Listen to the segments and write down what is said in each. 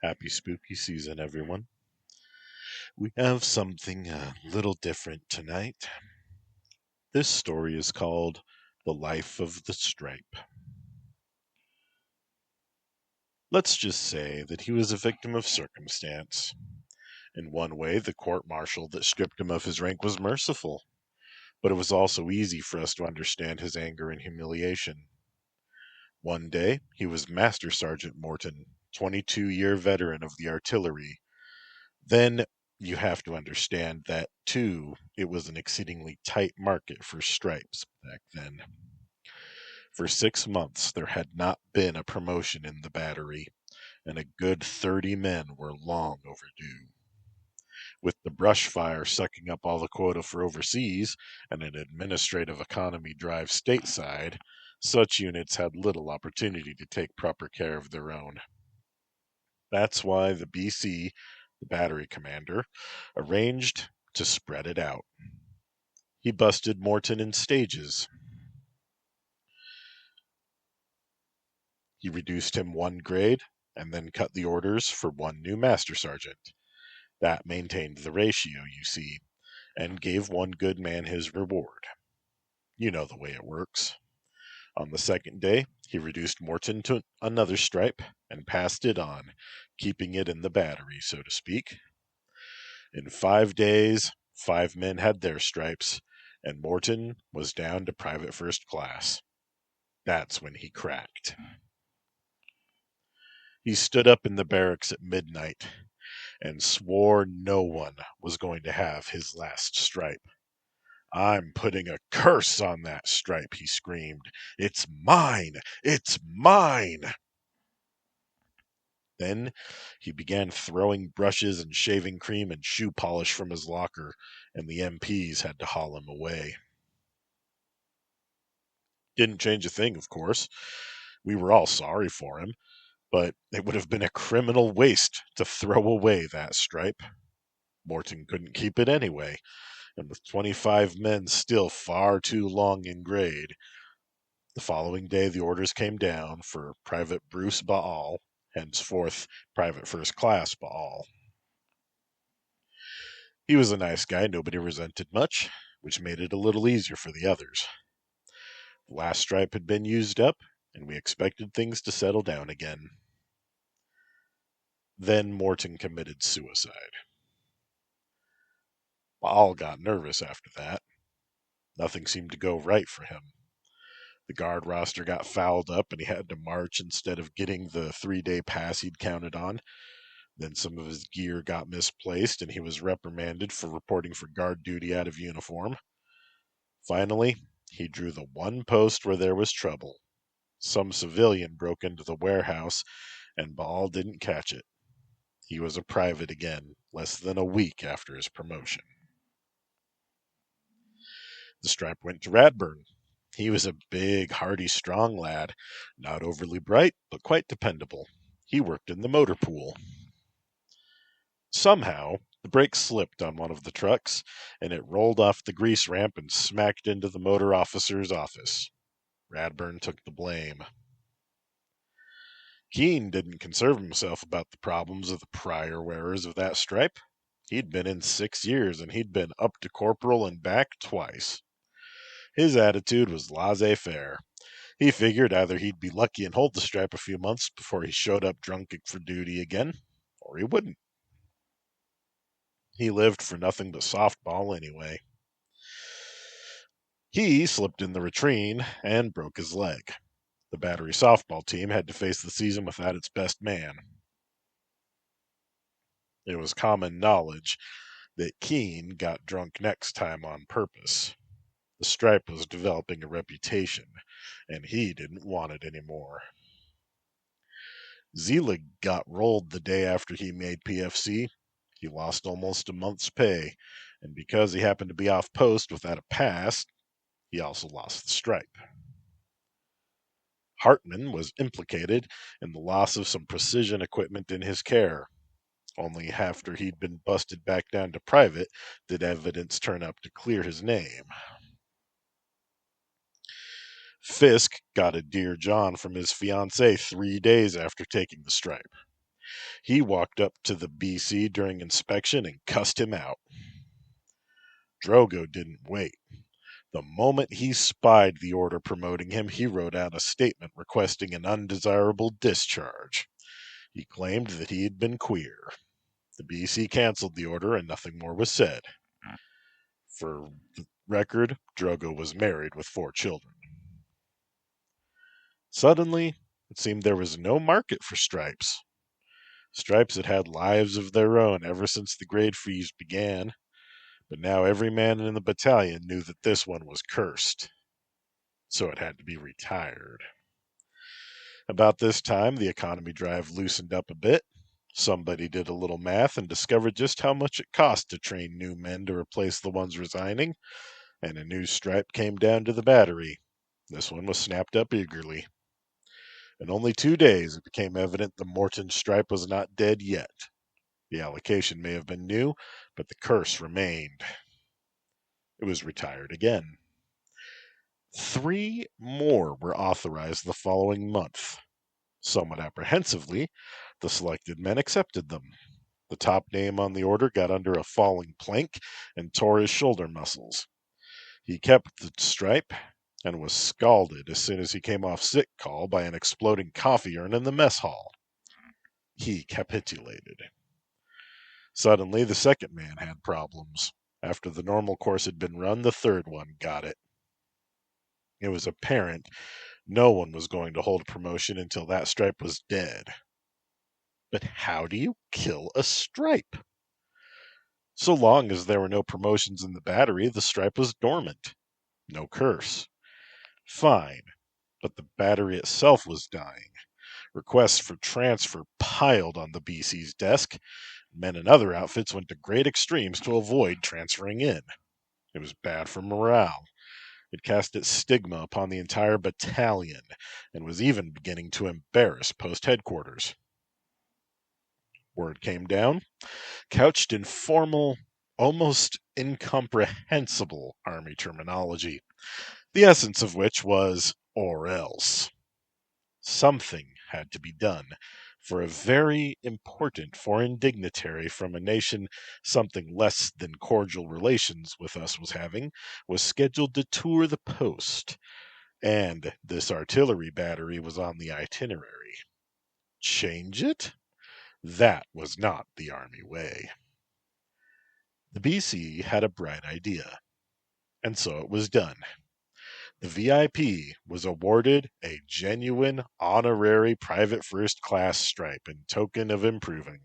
Happy spooky season, everyone. We have something a little different tonight. This story is called The Life of the Stripe. Let's just say that he was a victim of circumstance. In one way, the court martial that stripped him of his rank was merciful, but it was also easy for us to understand his anger and humiliation. One day, he was Master Sergeant Morton, 22-year veteran of the artillery. Then you have to understand that, too, it was an exceedingly tight market for stripes back then. For 6 months, there had not been a promotion in the battery, and a good 30 men were long overdue. With the brush fire sucking up all the quota for overseas and an administrative economy drive stateside, such units had little opportunity to take proper care of their own. That's why the BC, the battery commander, arranged to spread it out. He busted Morton in stages. He reduced him one grade and then cut the orders for one new master sergeant. That maintained the ratio, you see, and gave one good man his reward. You know the way it works. On the second day, he reduced Morton to another stripe and passed it on, keeping it in the battery, so to speak. In 5 days, 5 men had their stripes, and Morton was down to private first class. That's when he cracked. He stood up in the barracks at midnight and swore no one was going to have his last stripe. "I'm putting a curse on that stripe," he screamed. "It's mine! It's mine!" Then he began throwing brushes and shaving cream and shoe polish from his locker, and the MPs had to haul him away. Didn't change a thing, of course. We were all sorry for him, but it would have been a criminal waste to throw away that stripe. Morton couldn't keep it anyway, and with 25 men still far too long in grade, the following day the orders came down for Private Bruce Baal, henceforth Private First Class Baal. He was a nice guy, nobody resented much, which made it a little easier for the others. The last stripe had been used up, and we expected things to settle down again. Then Morton committed suicide. Baal got nervous after that. Nothing seemed to go right for him. The guard roster got fouled up, and he had to march instead of getting the 3-day pass he'd counted on. Then some of his gear got misplaced, and he was reprimanded for reporting for guard duty out of uniform. Finally, he drew the one post where there was trouble. Some civilian broke into the warehouse, and Baal didn't catch it. He was a private again, less than a week after his promotion. The stripe went to Radburn. He was a big, hardy, strong lad, not overly bright, but quite dependable. He worked in the motor pool. Somehow, the brake slipped on one of the trucks, and it rolled off the grease ramp and smacked into the motor officer's office. Radburn took the blame. Keene didn't concern himself about the problems of the prior wearers of that stripe. He'd been in 6 years, and he'd been up to corporal and back twice. His attitude was laissez-faire. He figured either he'd be lucky and hold the stripe a few months before he showed up drunk for duty again, or he wouldn't. He lived for nothing but softball anyway. He slipped in the latrine and broke his leg. The battery softball team had to face the season without its best man. It was common knowledge that Keene got drunk next time on purpose. The stripe was developing a reputation, and he didn't want it anymore. Zelig got rolled the day after he made PFC. He lost almost a month's pay, and because he happened to be off post without a pass, he also lost the stripe. Hartman was implicated in the loss of some precision equipment in his care. Only after he'd been busted back down to private did evidence turn up to clear his name. Fisk got a Dear John from his fiancée 3 days after taking the stripe. He walked up to the BC during inspection and cussed him out. Drogo didn't wait. The moment he spied the order promoting him, he wrote out a statement requesting an undesirable discharge. He claimed that he had been queer. The BC canceled the order and nothing more was said. For the record, Drogo was married with 4 children. Suddenly, it seemed there was no market for stripes. Stripes had had lives of their own ever since the grade freeze began, but now every man in the battalion knew that this one was cursed, so it had to be retired. About this time, the economy drive loosened up a bit. Somebody did a little math and discovered just how much it cost to train new men to replace the ones resigning, and a new stripe came down to the battery. This one was snapped up eagerly. In only 2 days, it became evident the Morton stripe was not dead yet. The allocation may have been new, but the curse remained. It was retired again. 3 more were authorized the following month. Somewhat apprehensively, the selected men accepted them. The top name on the order got under a falling plank and tore his shoulder muscles. He kept the stripe and was scalded as soon as he came off sick call by an exploding coffee urn in the mess hall. He capitulated. Suddenly, the second man had problems. After the normal course had been run, the third one got it. It was apparent no one was going to hold a promotion until that stripe was dead. But how do you kill a stripe? So long as there were no promotions in the battery, the stripe was dormant. No curse. Fine, but the battery itself was dying. Requests for transfer piled on the BC's desk. Men in other outfits went to great extremes to avoid transferring in. It was bad for morale. It cast its stigma upon the entire battalion, and was even beginning to embarrass post headquarters. Word came down, couched in formal, almost incomprehensible Army terminology, the essence of which was or else. Something had to be done, for a very important foreign dignitary from a nation something less than cordial relations with us was scheduled to tour the post, and this artillery battery was on the itinerary. Change it? That was not the Army way. The BC had a bright idea, and so it was done. The VIP was awarded a genuine honorary private first class stripe in token of improving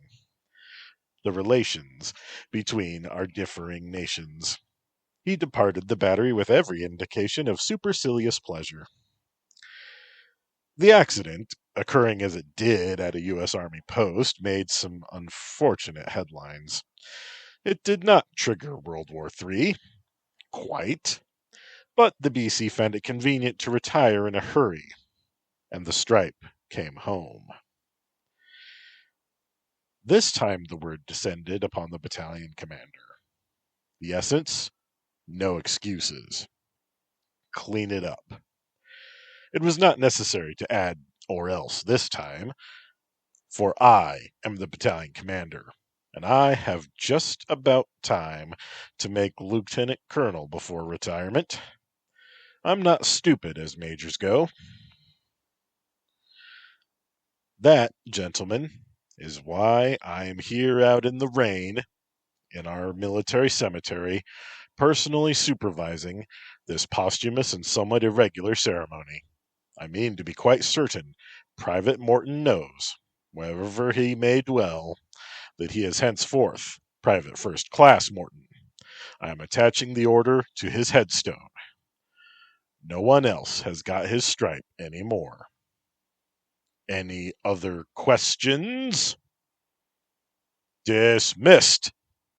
the relations between our differing nations. He departed the battery with every indication of supercilious pleasure. The accident, occurring as it did at a U.S. Army post, made some unfortunate headlines. It did not trigger World War III, quite, but the BC found it convenient to retire in a hurry, and the stripe came home. This time the word descended upon the battalion commander. The essence? No excuses. Clean it up. It was not necessary to add or else this time, for I am the battalion commander, and I have just about time to make lieutenant colonel before retirement. I'm not stupid as majors go. That, gentlemen, is why I am here out in the rain, in our military cemetery, personally supervising this posthumous and somewhat irregular ceremony. I mean to be quite certain Private Morton knows, wherever he may dwell, that he is henceforth Private First Class Morton. I am attaching the order to his headstone. No one else has got his stripe any more. Any other questions? Dismissed.